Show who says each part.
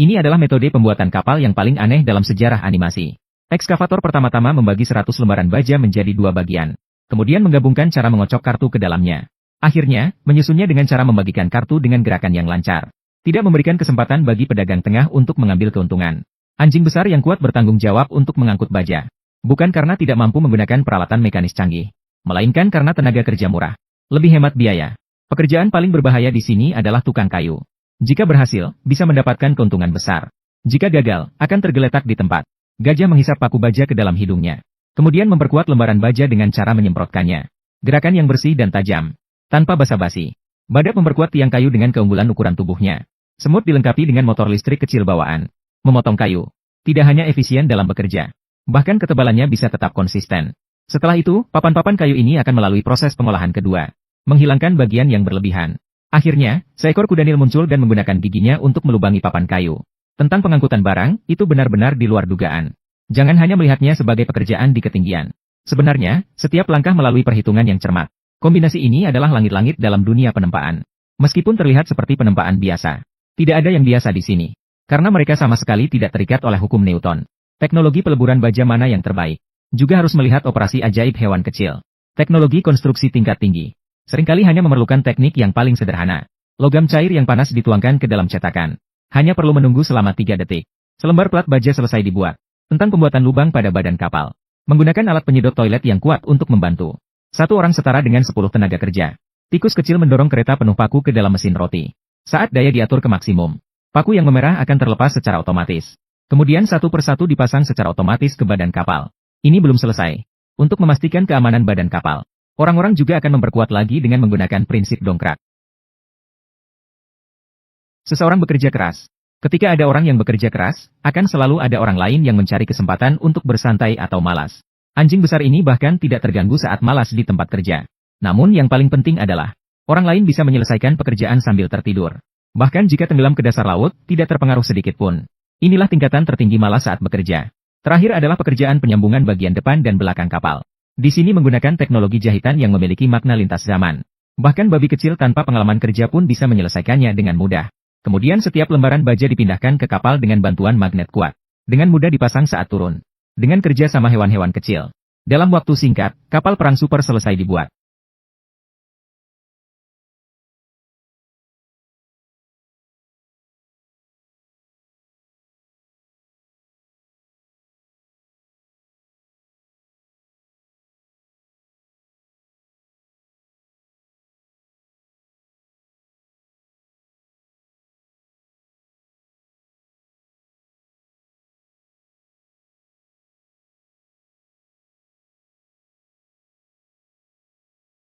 Speaker 1: Ini adalah metode pembuatan kapal yang paling aneh dalam sejarah animasi. Ekskavator pertama-tama membagi 100 lembaran baja menjadi 2 bagian. Kemudian menggabungkan cara mengocok kartu ke dalamnya. Akhirnya, menyusunnya dengan cara membagikan kartu dengan gerakan yang lancar. Tidak memberikan kesempatan bagi pedagang tengah untuk mengambil keuntungan. Anjing besar yang kuat bertanggung jawab untuk mengangkut baja. Bukan karena tidak mampu menggunakan peralatan mekanis canggih, melainkan karena tenaga kerja murah. Lebih hemat biaya. Pekerjaan paling berbahaya di sini adalah tukang kayu. Jika berhasil, bisa mendapatkan keuntungan besar. Jika gagal, akan tergeletak di tempat. Gajah menghisap paku baja ke dalam hidungnya. Kemudian memperkuat lembaran baja dengan cara menyemprotkannya. Gerakan yang bersih dan tajam. Tanpa basa-basi. Badak memperkuat tiang kayu dengan keunggulan ukuran tubuhnya. Semut dilengkapi dengan motor listrik kecil bawaan. Memotong kayu. Tidak hanya efisien dalam bekerja. Bahkan ketebalannya bisa tetap konsisten. Setelah itu, papan-papan kayu ini akan melalui proses pengolahan kedua. Menghilangkan bagian yang berlebihan. Akhirnya, seekor kuda nil muncul dan menggunakan giginya untuk melubangi papan kayu. Tentang pengangkutan barang, itu benar-benar di luar dugaan. Jangan hanya melihatnya sebagai pekerjaan di ketinggian. Sebenarnya, setiap langkah melalui perhitungan yang cermat. Kombinasi ini adalah langit-langit dalam dunia penempaan. Meskipun terlihat seperti penempaan biasa, tidak ada yang biasa di sini. Karena mereka sama sekali tidak terikat oleh hukum Newton. Teknologi peleburan baja mana yang terbaik? Juga harus melihat operasi ajaib hewan kecil. Teknologi konstruksi tingkat tinggi. Seringkali hanya memerlukan teknik yang paling sederhana. Logam cair yang panas dituangkan ke dalam cetakan. Hanya perlu menunggu selama 3 detik. Selembar plat baja selesai dibuat. Tentang pembuatan lubang pada badan kapal. Menggunakan alat penyedot toilet yang kuat untuk membantu. 1 orang setara dengan 10 tenaga kerja. Tikus kecil mendorong kereta penuh paku ke dalam mesin roti. Saat daya diatur ke maksimum, paku yang memerah akan terlepas secara otomatis. Kemudian satu persatu dipasang secara otomatis ke badan kapal. Ini belum selesai. Untuk memastikan keamanan badan kapal, orang-orang juga akan memperkuat lagi dengan menggunakan prinsip dongkrak. Seseorang bekerja keras. Ketika ada orang yang bekerja keras, akan selalu ada orang lain yang mencari kesempatan untuk bersantai atau malas. Anjing besar ini bahkan tidak terganggu saat malas di tempat kerja. Namun yang paling penting adalah, orang lain bisa menyelesaikan pekerjaan sambil tertidur. Bahkan jika tenggelam ke dasar laut, tidak terpengaruh sedikit pun. Inilah tingkatan tertinggi malas saat bekerja. Terakhir adalah pekerjaan penyambungan bagian depan dan belakang kapal. Di sini menggunakan teknologi jahitan yang memiliki makna lintas zaman. Bahkan babi kecil tanpa pengalaman kerja pun bisa menyelesaikannya dengan mudah. Kemudian setiap lembaran baja dipindahkan ke kapal dengan bantuan magnet kuat. Dengan mudah dipasang saat turun. Dengan kerja sama hewan-hewan kecil. Dalam waktu singkat, kapal perang super selesai dibuat.